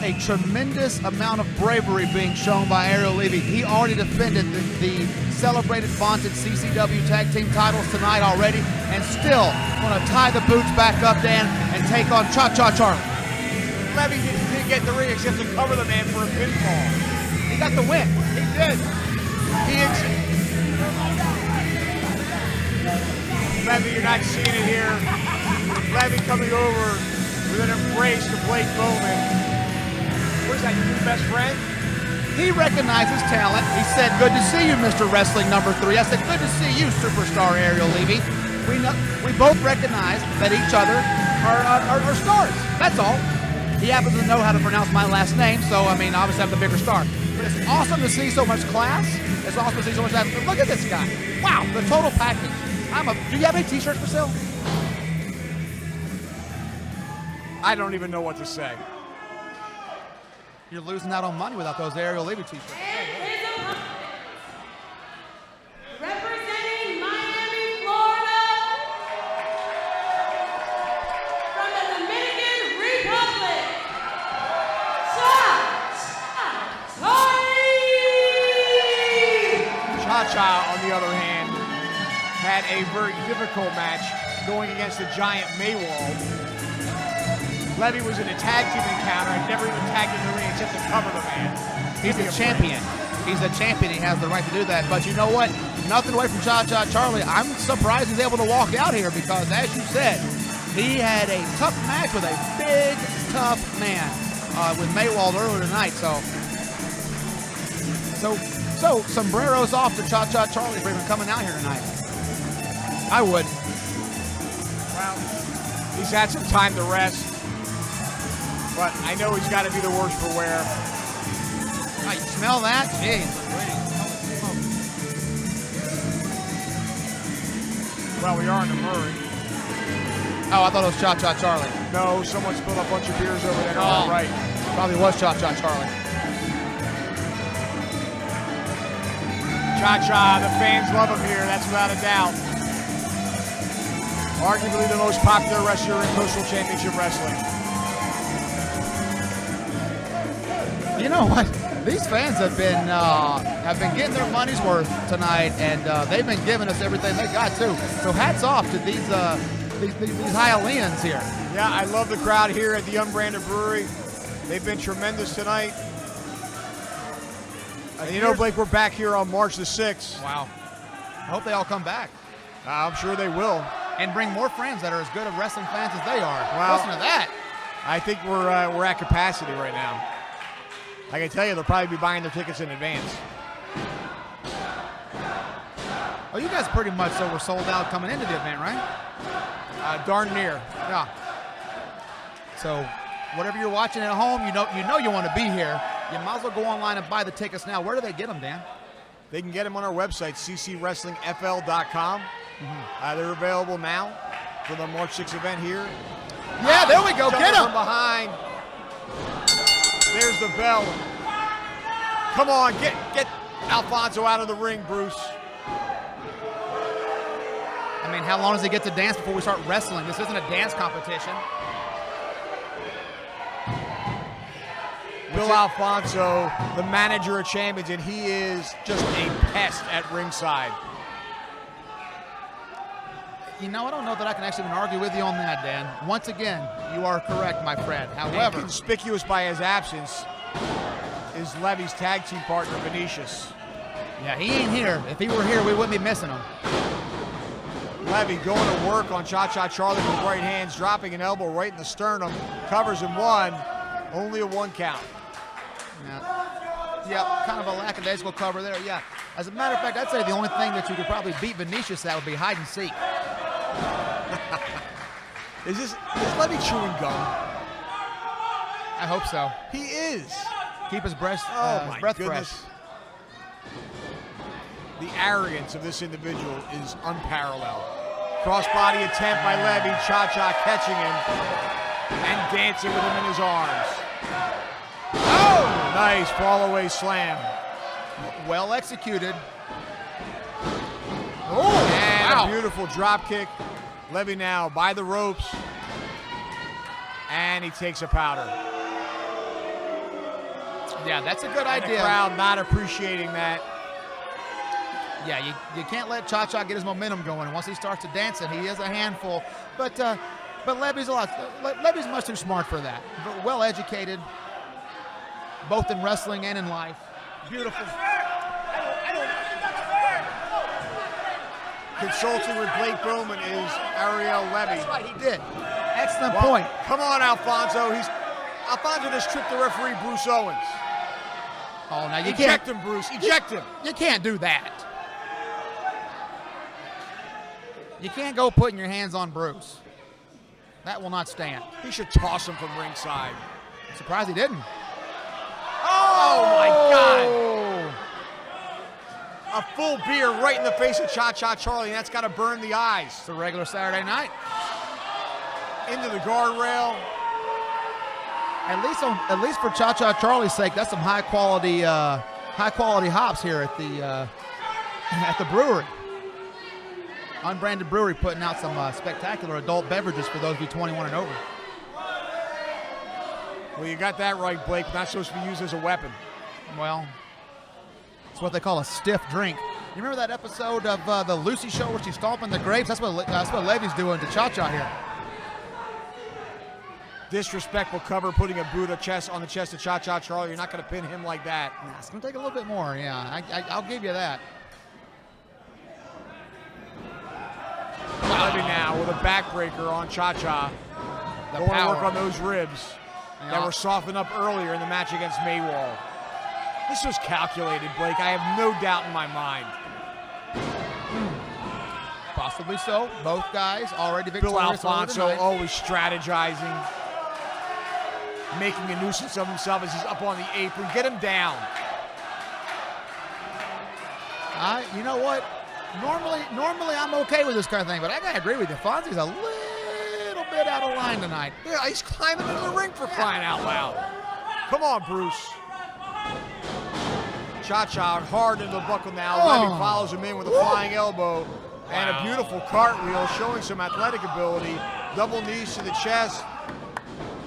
a tremendous amount of bravery being shown by Ariel Levy. He already defended the celebrated, vaunted CCW Tag Team titles tonight already, and still want to tie the boots back up, Dan, and take on Cha-Cha Charlie. Levy didn't get in the ring except to cover the man for a pinfall. He got the win. He did. Levy, you're not seeing it here. Levy coming over with an embrace to Blake Bowman. What is that, your new best friend? He recognizes talent. He said, "Good to see you, Mr. Wrestling number 3. I said, "Good to see you, superstar Ariel Levy." We both recognize that each other are stars. That's all. He happens to know how to pronounce my last name, so, I mean, obviously I'm the bigger star. But it's awesome to see so much class. It's awesome to see so much talent. Look at this guy. Wow, the total package. Do you have any t-shirts for sale? I don't even know what to say. You're losing out on money without those Ariel Levy t-shirts. Representing Miami, Florida, from the Dominican Republic, Cha-Cha, on the other hand, had a very difficult match going against the giant Maywald. Levy was in a tag team encounter and never even tagged in the ring except to cover the man. He's a champion. He's a champion. He has the right to do that. But you know what? Nothing away from Cha-Cha Charlie. I'm surprised he's able to walk out here because, as you said, he had a tough match with a big, tough man with Maywald earlier tonight. So sombreros off to Cha-Cha Charlie for even coming out here tonight. I would. Well, he's had some time to rest. But I know he's got to be the worse for wear. Oh, you smell that? Jeez. Well, we are in the Murray. Oh, I thought it was Cha-Cha Charlie. No, someone spilled a bunch of beers over there. Oh, Right. Probably was Cha-Cha Charlie. Cha-Cha, the fans love him here, that's without a doubt. Arguably the most popular wrestler in Coastal Championship Wrestling. You know what? These fans have been getting their money's worth tonight, and they've been giving us everything they got too. So hats off to these Hialeahans here. Yeah, I love the crowd here at the Unbranded Brewery. They've been tremendous tonight. And you know, Blake, we're back here on March the 6th. Wow. I hope they all come back. I'm sure they will. And bring more friends that are as good of wrestling fans as they are. Well, listen to that. I think we're at capacity right now. I can tell you they'll probably be buying their tickets in advance. Oh, you guys pretty much were sold out coming into the event, right? Darn near. Yeah. So whatever you're watching at home, you know you want to be here. You might as well go online and buy the tickets now. Where do they get them, Dan? They can get them on our website, ccwrestlingfl.com. They're available now for the March 6th event here. Yeah, there we go. Get him from behind. There's the bell. Come on, get Alfonso out of the ring, Bruce. I mean, how long does he get to dance before we start wrestling? This isn't a dance competition. Bill Alfonso, the manager of champions, and he is just a pest at ringside. You know, I don't know that I can actually even argue with you on that, Dan. Once again, you are correct, my friend. However, and conspicuous by his absence is Levy's tag team partner, Venetius. Yeah, he ain't here. If he were here, we wouldn't be missing him. Levy going to work on Cha-Cha Charlie with right hands, dropping an elbow right in the sternum, covers him one, only a 1 count. Yeah, kind of a lackadaisical cover there, yeah. As a matter of fact, I'd say the only thing that you could probably beat Venetius at would be hide and seek. Is Levy chewing gum? I hope so. He is. Keep his breath, my breath goodness. fresh. The arrogance of this individual is unparalleled. Crossbody attempt by Levy, Cha-Cha catching him and dancing with him in his arms. Oh! Nice fall-away slam. Well executed. Oh, and wow. A beautiful drop kick. Levy now by the ropes. And he takes a powder. Yeah, that's a good And idea. the crowd not appreciating that. Yeah, you can't let Cha-Cha get his momentum going. And once he starts to dancing, he is a handful. But Levy's Levy's much too smart for that. But well educated, both in wrestling and in life. Beautiful. Consulting with Blake Bowman is Ariel Levy. That's right, he did. Excellent Well, point. Come on, Alfonso. Alfonso just tripped the referee, Bruce Owens. Oh, now you Eject can't. him, Bruce. Eject him. You can't do that. You can't go putting your hands on Bruce. That will not stand. He should toss him from ringside. Surprised he didn't. Oh, my God. Oh. A full beer right in the face of Cha-Cha Charlie, and that's got to burn the eyes. It's a regular Saturday night. Into the guardrail. At least for Cha-Cha Charlie's sake, that's some high quality hops here at the brewery. Unbranded brewery putting out some spectacular adult beverages for those of you 21 and over. Well, you got that right, Blake. Not supposed to be used as a weapon. Well, it's what they call a stiff drink. You remember that episode of the Lucy Show where she's stomping the grapes? That's what Levy's doing to Cha-Cha here. Disrespectful cover, putting a boot on the chest of Cha-Cha Charlie. You're not going to pin him like that. Yeah, it's going to take a little bit more. Yeah, I'll give you that. Levy now with a backbreaker on Cha-Cha. Going to work on those ribs that were softened up earlier in the match against Maywall. This was calculated, Blake. I have no doubt in my mind. Possibly so. Both guys already Bill victorious. Alfonso always strategizing, making a nuisance of himself as he's up on the apron. Get him down. You know what? Normally I'm okay with this kind of thing, but I gotta agree with you. Fonzie's a little bit out of line tonight. Yeah, he's climbing into the ring for crying out loud. Come on, Bruce. Cha-Cha hard into the buckle now. Levy follows him in with a flying elbow and a beautiful cartwheel showing some athletic ability. Double knees to the chest.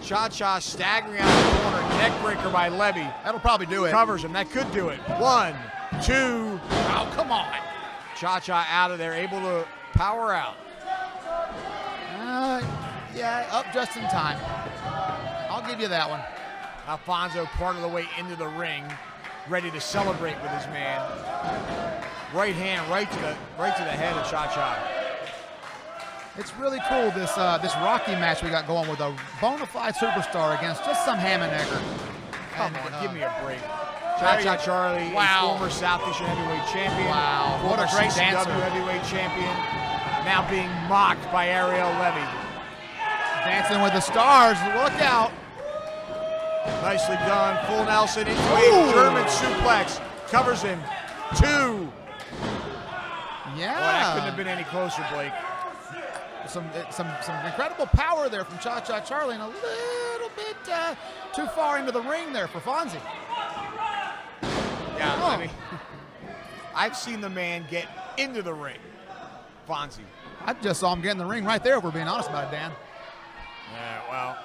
Cha-Cha staggering out of the corner. Neck breaker by Levy. That'll probably do it. Covers him. That could do it. 1, 2. Oh, come on. Cha-Cha out of there, able to power out. Yeah, up just in time. I'll give you that one. Alfonso part of the way into the ring, ready to celebrate with his man. Right hand right to the head of Cha-Cha. It's really cool, this Rocky match we got going with a bona fide superstar against just some ham and egger. Come on, give me a break. Cha-Cha Charlie, former Southeastern Heavyweight Champion. Wow, what a great CCW dancer. Heavyweight Champion. Now being mocked by Ariel Levy. Dancing with the stars, look out. Nicely done. Full Nelson into a German suplex. Covers him. 2. Yeah. Boy, that couldn't have been any closer, Blake. Some incredible power there from Cha-Cha Charlie, and a little bit too far into the ring there for Fonzie. Yeah, I mean, I've seen the man get into the ring, Fonzie. I just saw him get in the ring right there, if we're being honest about it, Dan. Yeah, well.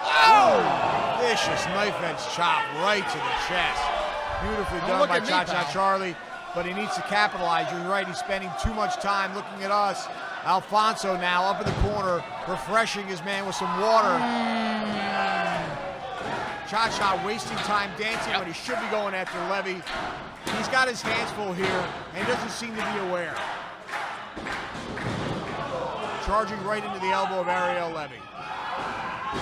Oh! Vicious knife edge chop right to the chest. Beautifully done by Cha-Cha Charlie, but he needs to capitalize. You're right, he's spending too much time looking at us. Alfonso now up in the corner, refreshing his man with some water. Cha-Cha wasting time dancing when he should be going after Levy. He's got his hands full here and doesn't seem to be aware. Charging right into the elbow of Ariel Levy.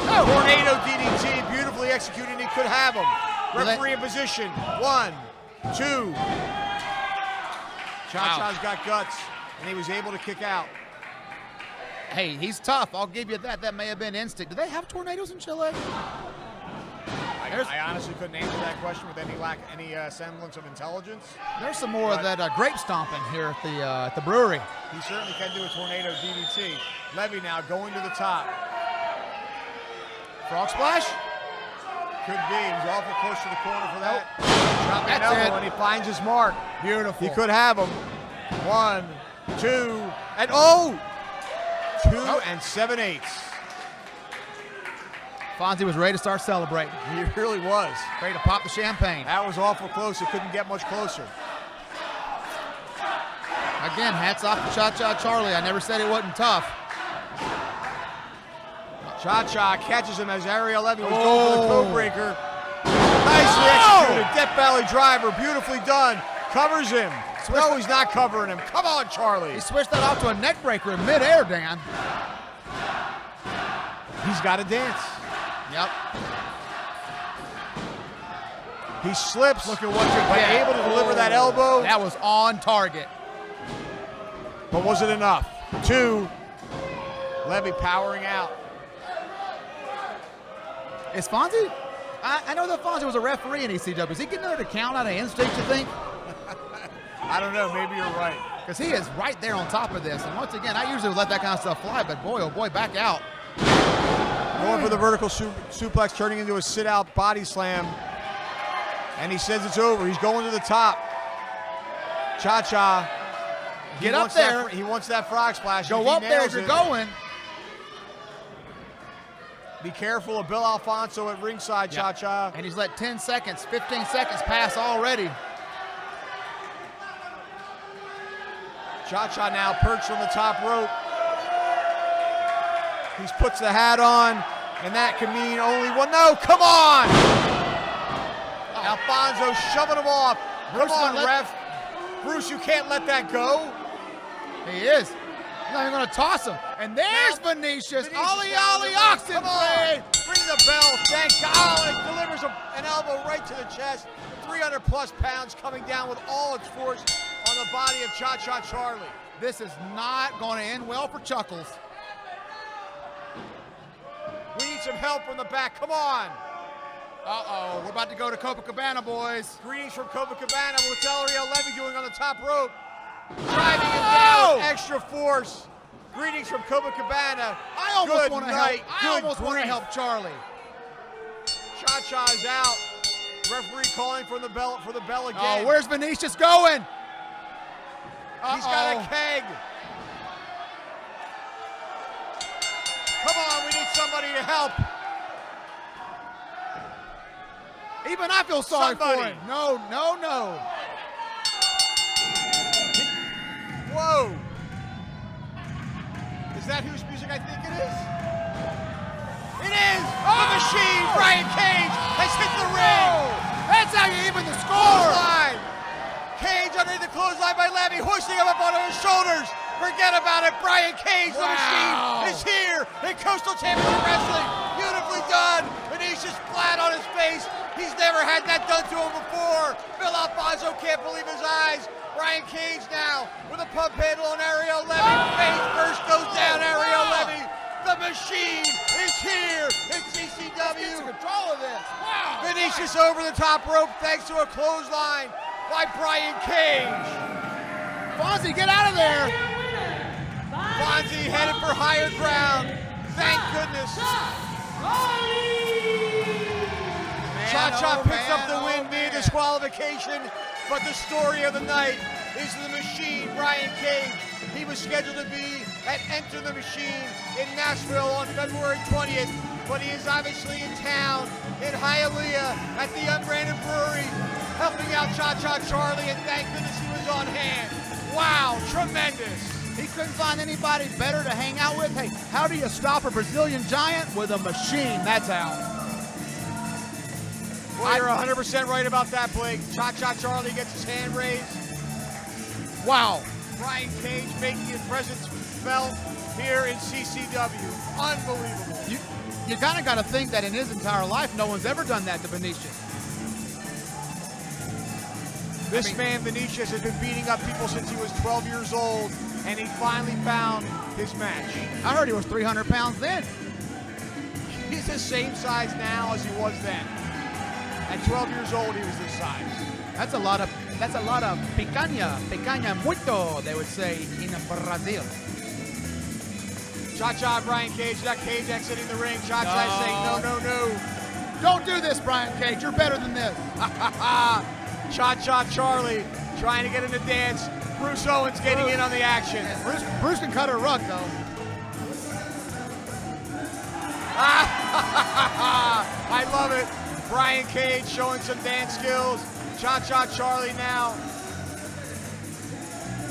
Tornado DDT, beautifully executed, and he could have him. Referee in position. 1, 2. Cha-Cha's got guts, and he was able to kick out. Hey, he's tough. I'll give you that. That may have been instinct. Do they have tornadoes in Chile? I honestly couldn't answer that question with any semblance of intelligence. There's some more of that grape stomping here at the brewery. He certainly can do a tornado DDT. Levy now going to the top. Frog splash? Could be. He was awful close to the corner for that. Dropping an That's elbow, it. and he finds his mark. Beautiful. He could have him. 1, 2, and 2 and 7/8. Fonzie was ready to start celebrating. He really was. Ready to pop the champagne. That was awful close. It couldn't get much closer. Again, hats off to Cha-Cha Charlie. I never said it wasn't tough. Cha-Cha catches him as Ariel Levy was going for the code breaker. Nicely executed. Death Valley driver. Beautifully done. Covers him. No, he's not covering him. Come on, Charlie. He switched that off to a neck breaker in midair, Dan. He's got to dance. Yep. He slips. Look at what you but get. able to deliver that elbow. That was on target. But was it enough? 2. Levy powering out. Is Fonzie? I know that Fonzie was a referee in ECW. Is he getting there to count out of instinct, you think? I don't know. Maybe you're right. Because he is right there on top of this. And once again, I usually let that kind of stuff fly, but boy, oh boy, back out. Going for the vertical suplex, turning into a sit-out body slam. And he says it's over. He's going to the top. Cha-Cha. Get up there. He wants that frog splash. Go up there if you're going. Be careful of Bill Alfonso at ringside, Cha-Cha. And he's let 10 seconds, 15 seconds pass already. Cha-Cha now perched on the top rope. He puts the hat on, and that can mean only one. No, come on! Alfonso shoving him off. Come on, ref. Bruce, you can't let that go. He is. He's not even going to toss him. And there's Venetius. Ollie, Ollie, oxen play. Ring the bell. Thank God. It delivers an elbow right to the chest. 300-plus pounds coming down with all its force on the body of Cha-Cha Charlie. This is not going to end well for Chuckles. We need some help from the back. Come on. Uh-oh. We're about to go to Copacabana, boys. Greetings from Copacabana. What's Ariel Levy doing on the top rope? Driving him down with extra force. Greetings from Copacabana. I almost want to help. Good I almost want to grief. help Charlie. Cha-Cha is out. Referee calling for the bell again. Oh, where's Venetius going? He's got a keg. Come on, we need somebody to help. Even I feel sorry for Somebody. him. No, no, no. Whoa. Is that whose music I think it is? It is! The Machine, Brian Cage, has hit the ring! That's how you even the score. Clothesline! Cage underneath the clothesline by Levy, hoisting him up onto his shoulders. Forget about it, Brian Cage, the Machine, is here in Coastal Championship Wrestling. Beautifully done. Venetius flat on his face. He's never had that done to him before. Bill Alfonso can't believe his eyes. Brian Cage now with a pump handle on Ariel Levy. Face first goes down, Ariel Levy. The Machine is here in CCW. Control of this. Wow. Venetius over the top rope thanks to a clothesline by Brian Cage. Fonzie, get out of there. Fonzie headed for higher ground. Thank goodness. Cha-Cha picks up the win via disqualification, but the story of the night is the Machine, Brian Cage. He was scheduled to be at Enter the Machine in Nashville on February 20th, but he is obviously in town in Hialeah at the Unbranded Brewery, helping out Cha-Cha Charlie, and thank goodness he was on hand. Wow, tremendous. He couldn't find anybody better to hang out with. Hey, how do you stop a Brazilian giant? With a machine, that's how. Well, you're 100% right about that, Blake. Cha-Cha Charlie gets his hand raised. Wow. Brian Cage making his presence felt here in CCW. Unbelievable. You kind of got to think that in his entire life, no one's ever done that to Venetius. This man, Venetius, has been beating up people since he was 12 years old, and he finally found his match. I heard he was 300 pounds then. He's the same size now as he was then. At 12 years old, he was this size. That's a lot of picanha muito, they would say in Brazil. Cha-Cha, Brian Cage, that Cage exiting the ring. Cha-Cha is saying, no, no, no. Don't do this, Brian Cage. You're better than this. Cha-Cha Charlie trying to get in the dance. Bruce Owens getting in on the action. Bruce can cut a rug, though. Brian Cage showing some dance skills. Cha-Cha Charlie now.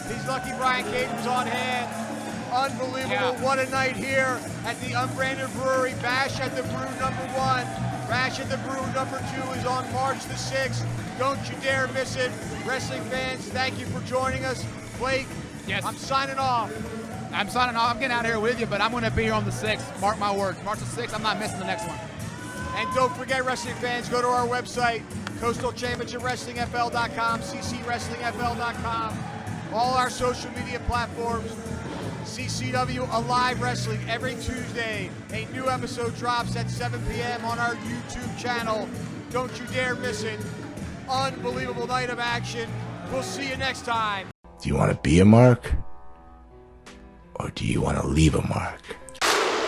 He's lucky Brian Cage was on hand. Unbelievable. Yeah. What a night here at the Unbranded Brewery. Bash at the Brew #1. Bash at the Brew #2 is on March the 6th. Don't you dare miss it. Wrestling fans, thank you for joining us. Blake, Yes. I'm signing off. I'm signing off. I'm getting out of here with you, but I'm going to be here on the 6th. Mark my words. March the 6th, I'm not missing the next one. And don't forget, wrestling fans, go to our website, CoastalChampionshipWrestlingFL.com, CCWrestlingFL.com, all our social media platforms. CCW Alive Wrestling every Tuesday. A new episode drops at 7 p.m. on our YouTube channel. Don't you dare miss it. Unbelievable night of action. We'll see you next time. Do you want to be a mark? Or do you want to leave a mark?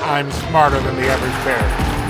I'm smarter than the average bear.